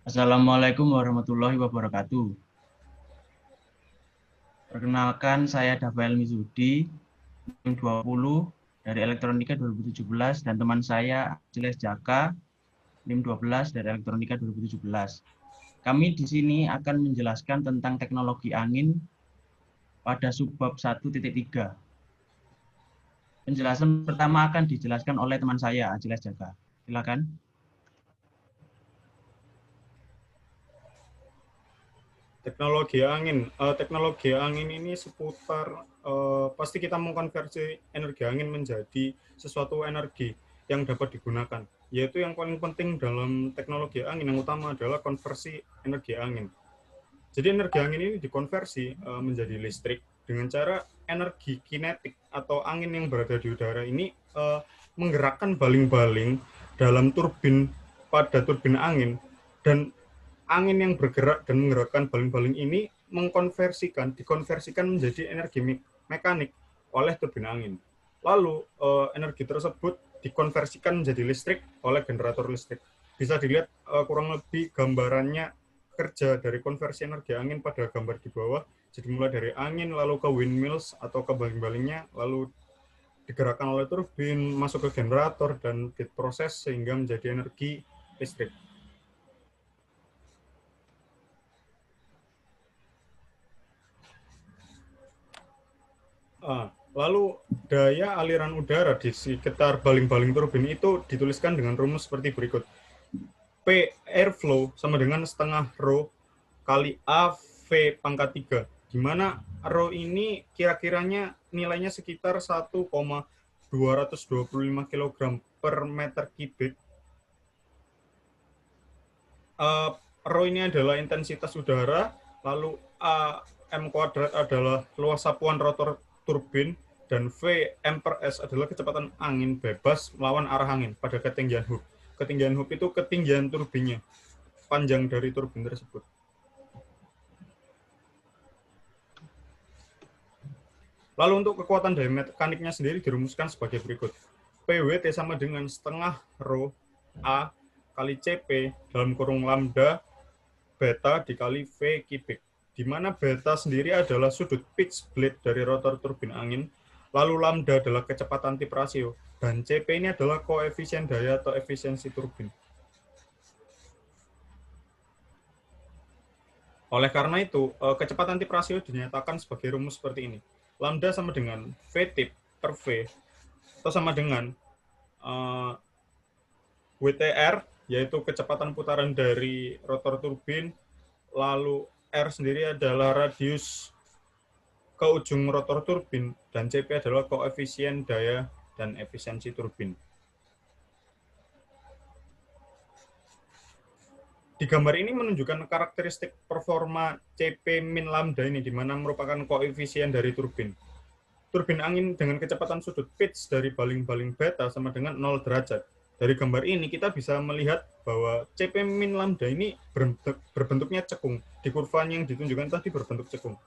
Assalamualaikum warahmatullahi wabarakatuh. Perkenalkan, saya Dafael Mizudi, NIM 20 dari Elektronika 2017, dan teman saya Ajiles Jaka, NIM 12 dari Elektronika 2017. Kami di sini akan menjelaskan tentang teknologi angin pada subbab 1.3. Penjelasan pertama akan dijelaskan oleh teman saya, Ajiles Jaka. Silakan. Teknologi angin ini seputar pasti kita mengkonversi energi angin menjadi sesuatu energi yang dapat digunakan. Yaitu yang paling penting dalam teknologi angin yang utama adalah konversi energi angin. Jadi energi angin ini dikonversi menjadi listrik dengan cara energi kinetik atau angin yang berada di udara ini menggerakkan baling-baling dalam turbin pada turbin angin, dan angin yang bergerak dan menggerakkan baling-baling ini dikonversikan menjadi energi mekanik oleh turbin angin. Lalu energi tersebut dikonversikan menjadi listrik oleh generator listrik. Bisa dilihat kurang lebih gambarannya kerja dari konversi energi angin pada gambar di bawah. Jadi mulai dari angin lalu ke windmills atau ke baling-balingnya, lalu digerakkan oleh turbin, masuk ke generator dan diproses sehingga menjadi energi listrik. Lalu daya aliran udara di sekitar baling-baling turbin itu dituliskan dengan rumus seperti berikut. P airflow sama dengan setengah rho kali A V pangkat 3, di mana rho ini kira-kiranya nilainya sekitar 1,225 kg per meter kubik. Rho ini adalah intensitas udara, lalu M kuadrat adalah luas sapuan rotor turbin, dan V M per S adalah kecepatan angin bebas melawan arah angin pada ketinggian hub. Ketinggian hub itu ketinggian turbinnya, panjang dari turbin tersebut. Lalu untuk kekuatan daya mekaniknya sendiri dirumuskan sebagai berikut. PWT sama dengan setengah rho A kali CP dalam kurung lambda beta dikali V kubik, di mana beta sendiri adalah sudut pitch blade dari rotor turbin angin, lalu lambda adalah kecepatan tip rasio, dan CP ini adalah koefisien daya atau efisiensi turbin. Oleh karena itu, kecepatan tip rasio dinyatakan sebagai rumus seperti ini. Lambda sama dengan V tip per V, atau sama dengan WTR, yaitu kecepatan putaran dari rotor turbin, lalu R sendiri adalah radius ke ujung rotor turbin, dan CP adalah koefisien daya dan efisiensi turbin. Di gambar ini menunjukkan karakteristik performa CP min lambda ini, di mana merupakan koefisien dari turbin. Turbin angin dengan kecepatan sudut pitch dari baling-baling beta sama dengan 0 derajat. Dari gambar ini kita bisa melihat bahwa CP min lambda ini berbentuknya cekung. Di kurvanya yang ditunjukkan tadi berbentuk cekung.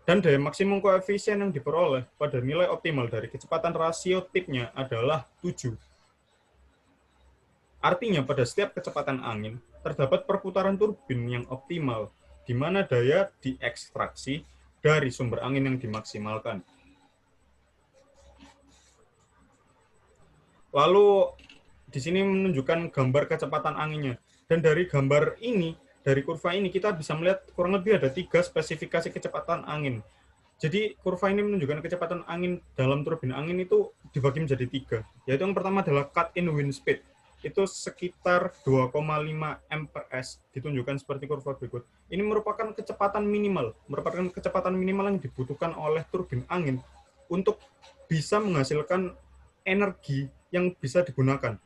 Dan daya maksimum koefisien yang diperoleh pada nilai optimal dari kecepatan rasio tipnya adalah 7. Artinya pada setiap kecepatan angin terdapat perputaran turbin yang optimal, di mana daya diekstraksi dari sumber angin yang dimaksimalkan. Lalu di sini menunjukkan gambar kecepatan anginnya. Dan dari gambar ini, dari kurva ini kita bisa melihat kurang lebih ada 3 spesifikasi kecepatan angin. Jadi kurva ini menunjukkan kecepatan angin dalam turbin angin itu dibagi menjadi 3. Yaitu yang pertama adalah cut-in wind speed. Itu sekitar 2,5 m per s, ditunjukkan seperti kurva berikut. Ini merupakan kecepatan minimal yang dibutuhkan oleh turbin angin untuk bisa menghasilkan energi yang bisa digunakan.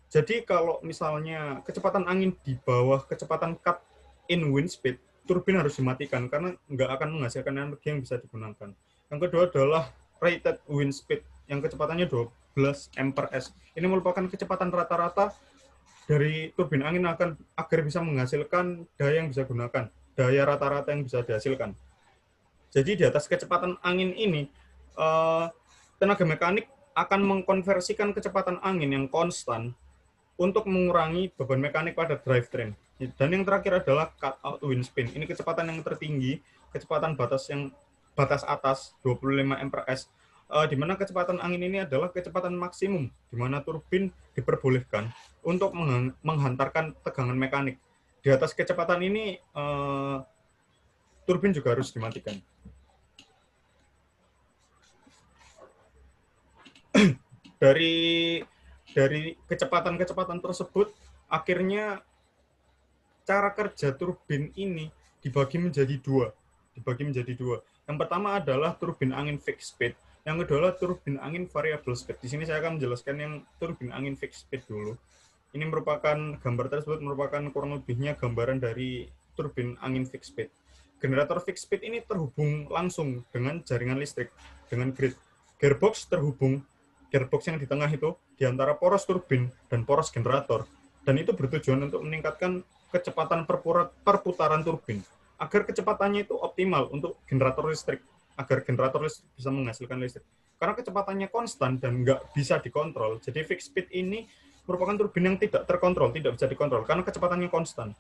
Jadi kalau misalnya kecepatan angin di bawah kecepatan cut in wind speed, turbin harus dimatikan karena nggak akan menghasilkan energi yang bisa digunakan. Yang kedua adalah rated wind speed yang kecepatannya 12 m per s. Ini merupakan kecepatan rata-rata dari turbin angin agar bisa menghasilkan daya yang bisa digunakan, daya rata-rata yang bisa dihasilkan. Jadi di atas kecepatan angin ini, tenaga mekanik akan mengkonversikan kecepatan angin yang konstan untuk mengurangi beban mekanik pada drivetrain. Dan yang terakhir adalah cut out wind speed. Ini kecepatan yang tertinggi, kecepatan batas atas 25 mph, di mana kecepatan angin ini adalah kecepatan maksimum, di mana turbin diperbolehkan untuk menghantarkan tegangan mekanik. Di atas kecepatan ini, turbin juga harus dimatikan. Dari kecepatan-kecepatan tersebut, akhirnya cara kerja turbin ini dibagi menjadi dua. Yang pertama adalah turbin angin fixed speed, yang kedua adalah turbin angin variable speed. Di sini saya akan menjelaskan yang turbin angin fixed speed dulu. Ini merupakan gambar tersebut merupakan kurang lebihnya gambaran dari turbin angin fixed speed. Generator fixed speed ini terhubung langsung dengan jaringan listrik, dengan grid. Gearbox yang di tengah itu di antara poros turbin dan poros generator, dan itu bertujuan untuk meningkatkan kecepatan perputaran turbin agar kecepatannya itu optimal untuk generator listrik, agar generator listrik bisa menghasilkan listrik. Karena kecepatannya konstan dan nggak bisa dikontrol, jadi fixed speed ini merupakan turbin yang tidak terkontrol, tidak bisa dikontrol karena kecepatannya konstan.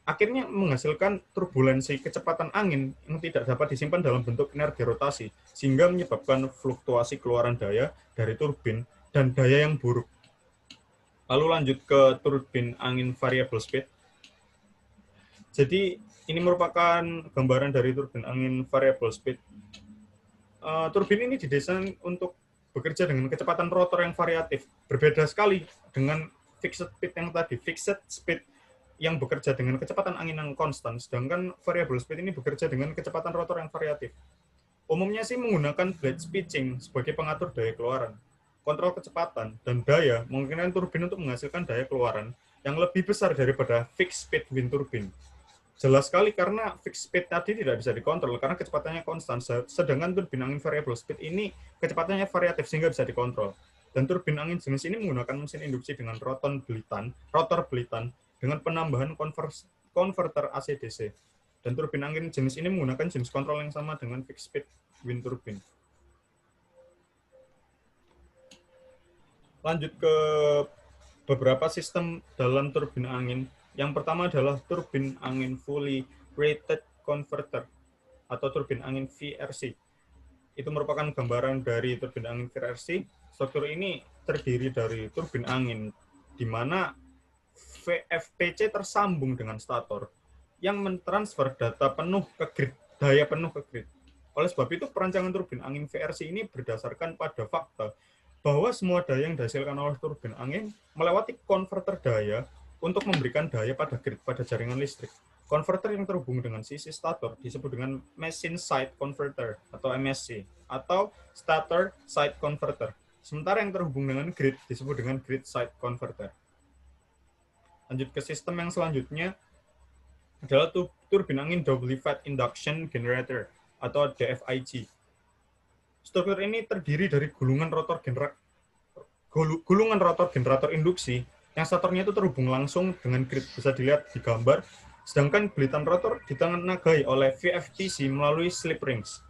Akhirnya menghasilkan turbulensi kecepatan angin yang tidak dapat disimpan dalam bentuk energi rotasi, sehingga menyebabkan fluktuasi keluaran daya dari turbin dan daya yang buruk. Lalu lanjut ke turbin angin variable speed. Jadi ini merupakan gambaran dari turbin angin variable speed. Turbin ini didesain untuk bekerja dengan kecepatan rotor yang variatif. Berbeda sekali dengan fixed speed yang tadi. Fixed speed yang bekerja dengan kecepatan angin yang konstan, sedangkan variable speed ini bekerja dengan kecepatan rotor yang variatif. Umumnya sih menggunakan blade pitching sebagai pengatur daya keluaran. Kontrol kecepatan dan daya memungkinkan turbin untuk menghasilkan daya keluaran yang lebih besar daripada fixed speed wind turbine. Jelas sekali karena fixed speed tadi tidak bisa dikontrol karena kecepatannya konstan, sedangkan turbin angin variable speed ini kecepatannya variatif sehingga bisa dikontrol. Dan turbin angin jenis ini menggunakan mesin induksi dengan rotor belitan dengan penambahan konverter AC/DC. Dan turbin angin jenis ini menggunakan jenis kontrol yang sama dengan fixed speed wind turbine. Lanjut ke beberapa sistem dalam turbin angin. Yang pertama adalah turbin angin fully rated converter atau turbin angin VRC. Itu merupakan gambaran dari turbin angin VRC. Struktur ini terdiri dari turbin angin di mana VFPC tersambung dengan stator yang mentransfer daya penuh ke grid. Oleh sebab itu, perancangan turbin angin VRC ini berdasarkan pada fakta bahwa semua daya yang dihasilkan oleh turbin angin melewati konverter daya untuk memberikan daya pada grid, pada jaringan listrik. Konverter yang terhubung dengan sisi stator disebut dengan machine side converter atau MSC atau stator side converter. Sementara yang terhubung dengan grid disebut dengan grid side converter. Lanjut ke sistem yang selanjutnya adalah turbin angin doubly fed induction generator atau DFIG. Struktur ini terdiri dari gulungan rotor generator induksi yang statornya itu terhubung langsung dengan grid, bisa dilihat di gambar, sedangkan belitan rotor ditenagai oleh VFTC melalui slip rings.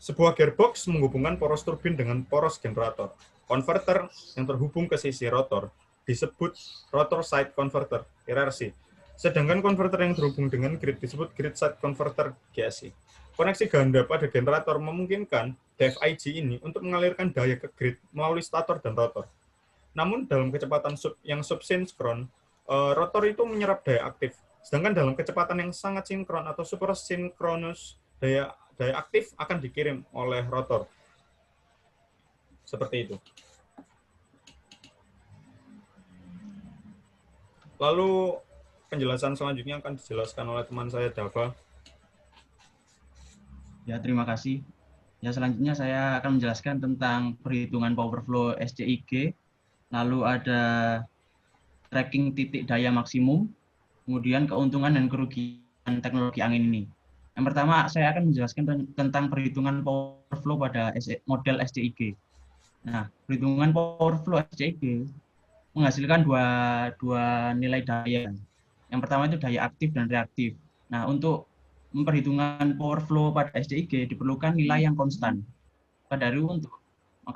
Sebuah gearbox menghubungkan poros turbin dengan poros generator. Konverter yang terhubung ke sisi rotor disebut rotor side converter, RRC. Sedangkan konverter yang terhubung dengan grid disebut grid side converter, GSC. Koneksi ganda pada generator memungkinkan DFIG ini untuk mengalirkan daya ke grid melalui stator dan rotor. Namun dalam kecepatan yang subsinkron, rotor itu menyerap daya aktif. Sedangkan dalam kecepatan yang sangat sinkron atau supersinkronus, daya aktif akan dikirim oleh rotor. Seperti itu. Lalu penjelasan selanjutnya akan dijelaskan oleh teman saya, Dava. Ya, terima kasih. Ya, selanjutnya saya akan menjelaskan tentang perhitungan power flow SCIG. Lalu ada tracking titik daya maksimum, kemudian keuntungan dan kerugian teknologi angin ini. Yang pertama, saya akan menjelaskan tentang perhitungan power flow pada model SCIG. Nah, perhitungan power flow SCIG menghasilkan dua nilai daya. Yang pertama itu daya aktif dan reaktif. Nah, untuk memperhitungkan power flow pada SCIG diperlukan nilai yang konstan. Maka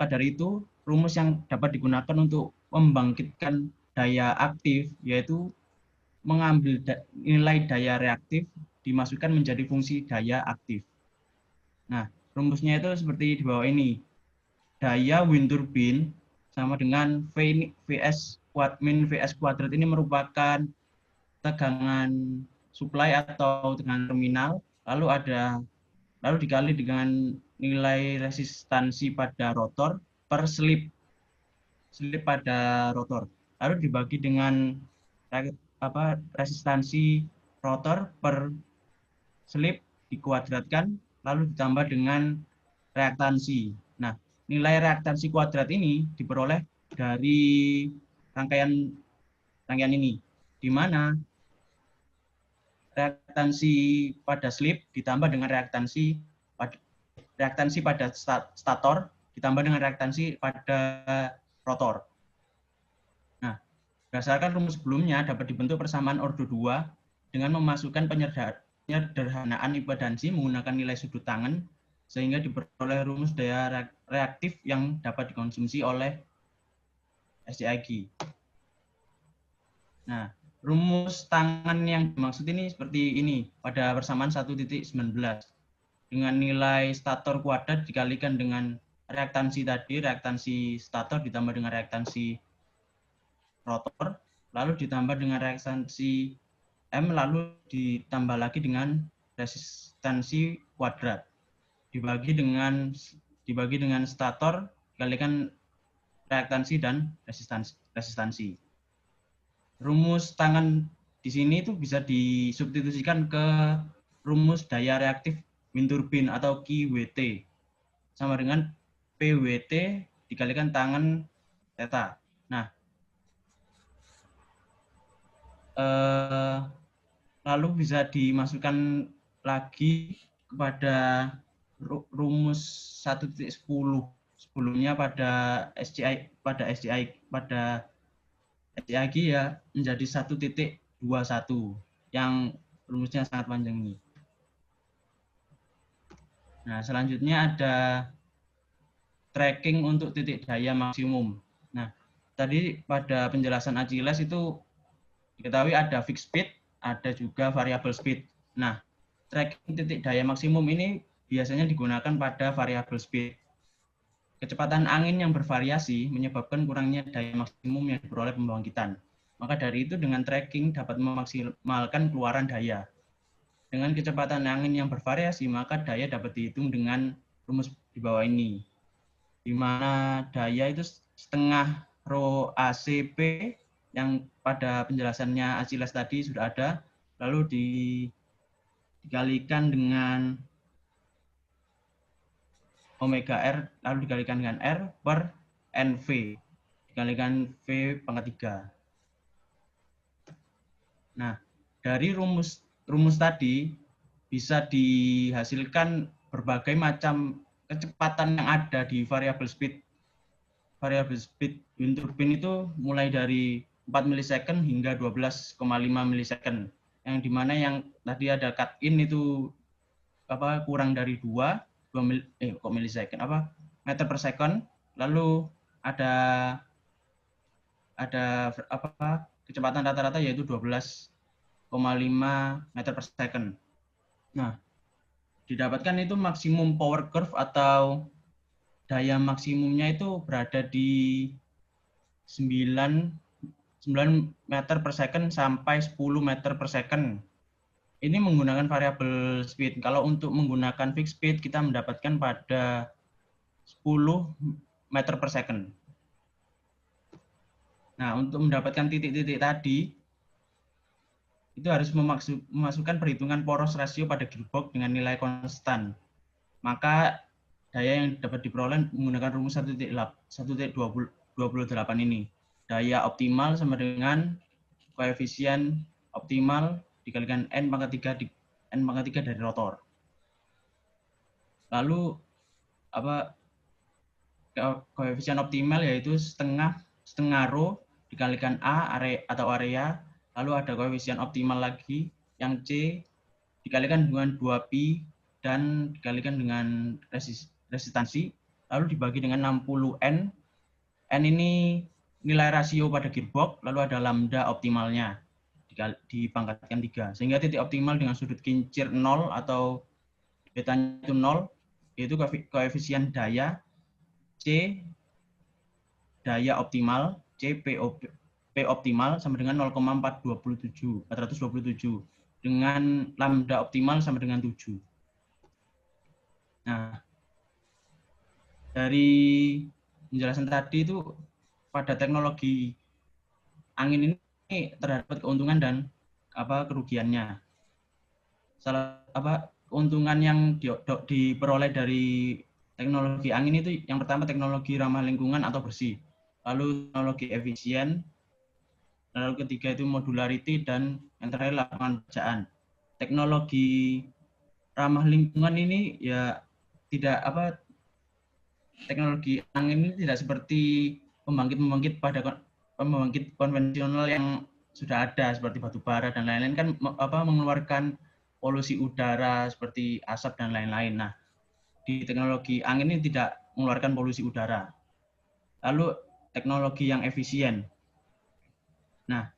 dari itu, rumus yang dapat digunakan untuk membangkitkan daya aktif yaitu mengambil nilai daya reaktif dimasukkan menjadi fungsi daya aktif. Nah, rumusnya itu seperti di bawah ini. Daya wind turbine sama dengan Vs min Vs kuadrat ini merupakan tegangan supply atau tegangan terminal, lalu dikali dengan nilai resistansi pada rotor per slip pada rotor, lalu dibagi dengan resistansi rotor per slip dikuadratkan, lalu ditambah dengan reaktansi. Nah, nilai reaktansi kuadrat ini diperoleh dari rangkaian ini, di mana reaktansi pada slip ditambah dengan reaktansi pada stator ditambah dengan reaktansi pada rotor. Nah, berdasarkan rumus sebelumnya dapat dibentuk persamaan ordo 2 dengan memasukkan penyederhanaan impedansi menggunakan nilai sudut tangan sehingga diperoleh rumus daya reaktif yang dapat dikonsumsi oleh SCIG. Nah, rumus tangan yang dimaksud ini seperti ini pada persamaan 1.19 dengan nilai stator kuadrat dikalikan dengan reaktansi tadi, reaktansi stator ditambah dengan reaktansi rotor, lalu ditambah dengan reaktansi M, lalu ditambah lagi dengan resistansi kuadrat. Dibagi dengan stator dikalikan reaktansi dan resistansi. Rumus tangan di sini itu bisa disubstitusikan ke rumus daya reaktif wind turbine atau QWT sama dengan PWT dikalikan tangan theta. Nah, lalu bisa dimasukkan lagi kepada rumus 1.10 sebelumnya pada SCIG ya menjadi 1.21 yang rumusnya sangat panjang ini. Nah, selanjutnya ada tracking untuk titik daya maksimum. Nah, tadi pada penjelasan Achilles itu diketahui ada fixed speed, ada juga variable speed. Nah, tracking titik daya maksimum ini biasanya digunakan pada variable speed. Kecepatan angin yang bervariasi menyebabkan kurangnya daya maksimum yang diperoleh pembangkitan. Maka dari itu dengan tracking dapat memaksimalkan keluaran daya. Dengan kecepatan angin yang bervariasi, maka daya dapat dihitung dengan rumus di bawah ini. Di mana daya itu setengah rho ACP yang pada penjelasannya Achilles tadi sudah ada, lalu dikalikan dengan omega R, lalu dikalikan dengan R per NV, dikalikan V pangkat 3. Nah, dari rumus tadi bisa dihasilkan berbagai macam kecepatan yang ada di variable speed. Variable speed wind turbine itu mulai dari 4 milisecond hingga 12,5 milisecond. Yang dimana yang tadi ada cut in itu kurang dari 2 milisecond meter per second, lalu ada kecepatan rata-rata yaitu 12,5 meter per second. Nah, didapatkan itu maksimum power curve atau daya maksimumnya itu berada di 9 meter per second sampai 10 meter per second. Ini menggunakan variable speed. Kalau untuk menggunakan fixed speed, kita mendapatkan pada 10 meter per second. Nah, untuk mendapatkan titik-titik tadi, itu harus memasukkan perhitungan poros rasio pada gearbox dengan nilai konstan. Maka daya yang dapat diperoleh menggunakan rumus 1.28 ini. Daya optimal sama dengan koefisien optimal dikalikan N pangkat 3 dari rotor. Lalu koefisien optimal yaitu setengah rho dikalikan A atau area, lalu ada koefisien optimal lagi yang C dikalikan dengan 2pi dan dikalikan dengan resistansi, lalu dibagi dengan 60N. N ini nilai rasio pada gearbox, lalu ada lambda optimalnya dipangkatkan 3. Sehingga titik optimal dengan sudut kincir 0 atau betanya itu 0, yaitu koefisien daya C daya optimal, C P optimal sama dengan 0,427 dengan lambda optimal sama dengan 7. Nah, dari penjelasan tadi itu pada teknologi angin ini terdapat keuntungan dan kerugiannya. Keuntungan yang diperoleh dari teknologi angin itu yang pertama teknologi ramah lingkungan atau bersih, lalu teknologi efisien, lalu ketiga itu modularity, dan yang terakhir lapangan pekerjaan. Teknologi ramah lingkungan ini ya tidak teknologi angin ini tidak seperti pembangkit konvensional yang sudah ada seperti batu bara dan lain-lain kan mengeluarkan polusi udara seperti asap dan lain-lain. Nah, di teknologi angin ini tidak mengeluarkan polusi udara. Lalu teknologi yang efisien. Nah,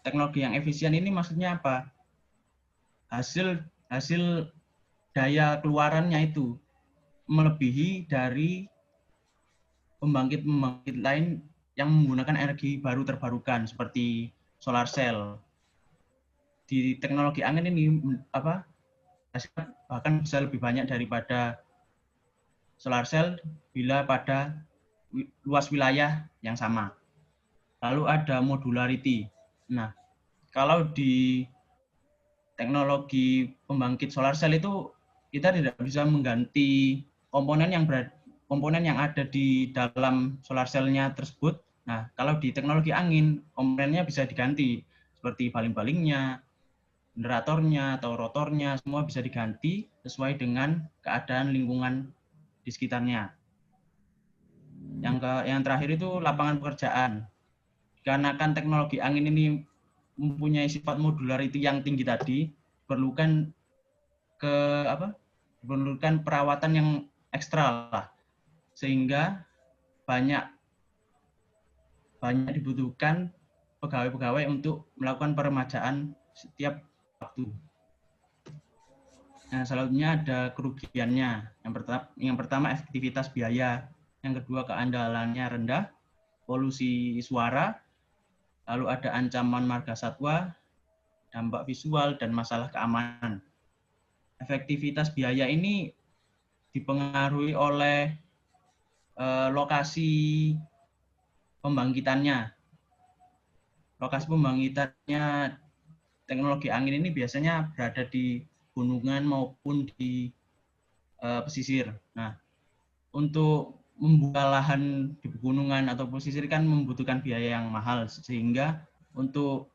teknologi yang efisien ini maksudnya apa? Hasil daya keluarannya itu melebihi dari pembangkit lain yang menggunakan energi baru terbarukan seperti solar cell. Di teknologi angin ini bahkan bisa lebih banyak daripada solar cell bila pada luas wilayah yang sama. Lalu ada modularity. Nah, kalau di teknologi pembangkit solar cell itu kita tidak bisa mengganti komponen yang ada di dalam solar cell-nya tersebut. Nah, kalau di teknologi angin, komponennya bisa diganti seperti baling-balingnya, generatornya atau rotornya, semua bisa diganti sesuai dengan keadaan lingkungan di sekitarnya. Yang terakhir itu lapangan pekerjaan. Karena kan teknologi angin ini mempunyai sifat modularity yang tinggi tadi, diperlukan perawatan yang ekstra lah, sehingga banyak dibutuhkan pegawai-pegawai untuk melakukan peremajaan setiap waktu. Nah, selanjutnya ada kerugiannya. Yang pertama efektivitas biaya, yang kedua keandalannya rendah, polusi suara, lalu ada ancaman marga satwa, dampak visual, dan masalah keamanan. Efektivitas biaya ini dipengaruhi oleh lokasi pembangkitannya. Lokasi pembangkitannya teknologi angin ini biasanya berada di gunungan maupun di pesisir. Nah, untuk membuka lahan di pegunungan atau pesisir kan membutuhkan biaya yang mahal, sehingga untuk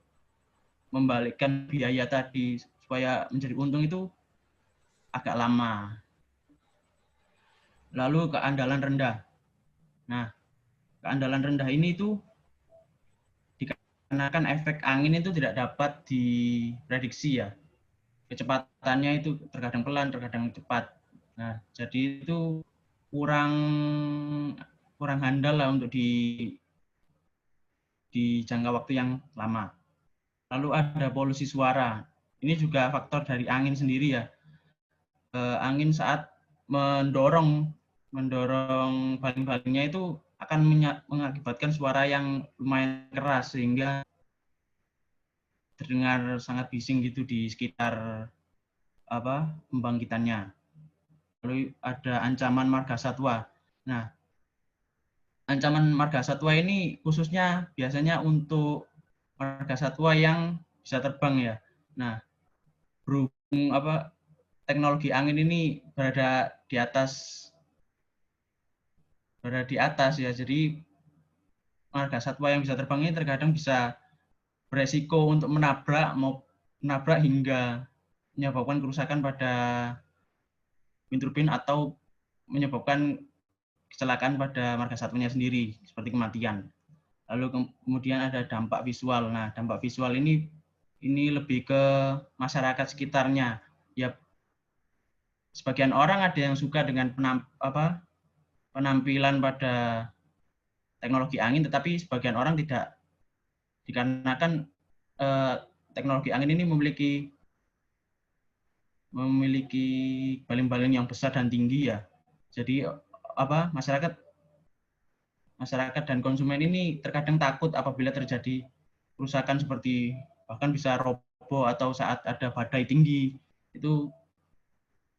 membalikkan biaya tadi supaya menjadi untung itu agak lama. Lalu keandalan rendah. Nah, keandalan rendah ini itu dikarenakan efek angin itu tidak dapat diprediksi ya. Kecepatannya itu terkadang pelan, terkadang cepat. Nah, jadi itu kurang handal lah untuk di jangka waktu yang lama. Lalu ada polusi suara. Ini juga faktor dari angin sendiri ya. Angin saat mendorong baling-balingnya itu akan mengakibatkan suara yang lumayan keras sehingga terdengar sangat bising gitu di sekitar pembangkitannya. Lalu ada ancaman marga satwa. Nah, ancaman marga satwa ini khususnya biasanya untuk marga satwa yang bisa terbang ya. Nah, berhubung teknologi angin ini berada di atas ya, jadi marga satwa yang bisa terbang ini terkadang bisa beresiko untuk menabrak hingga menyebabkan kerusakan pada wind turbine atau menyebabkan kecelakaan pada marga satwanya sendiri seperti kematian. Lalu kemudian ada dampak visual. Nah, dampak visual ini lebih ke masyarakat sekitarnya. Ya, sebagian orang ada yang suka dengan penampilan pada teknologi angin, tetapi sebagian orang tidak dikarenakan teknologi angin ini memiliki baling-baling yang besar dan tinggi ya. Jadi masyarakat dan konsumen ini terkadang takut apabila terjadi kerusakan seperti bahkan bisa roboh atau saat ada badai tinggi, itu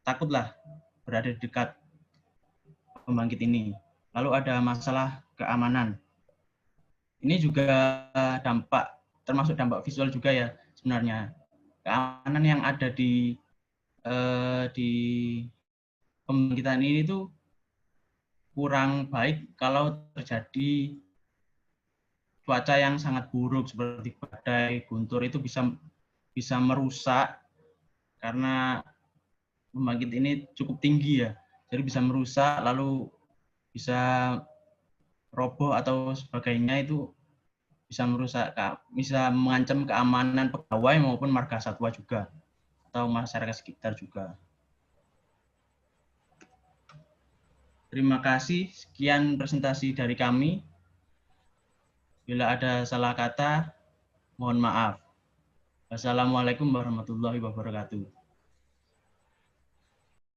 takutlah berada di dekat pembangkit ini. Lalu ada masalah keamanan. Ini juga termasuk dampak visual juga ya sebenarnya. Keamanan yang ada di pembangkitan ini tuh kurang baik kalau terjadi cuaca yang sangat buruk seperti badai, guntur, itu bisa merusak karena pembangkit ini cukup tinggi ya. Jadi bisa merusak lalu bisa roboh atau sebagainya, itu bisa mengancam keamanan pegawai maupun marga satwa juga atau masyarakat sekitar juga. Terima kasih, sekian presentasi dari kami. Bila ada salah kata, mohon maaf. Wassalamualaikum warahmatullahi wabarakatuh.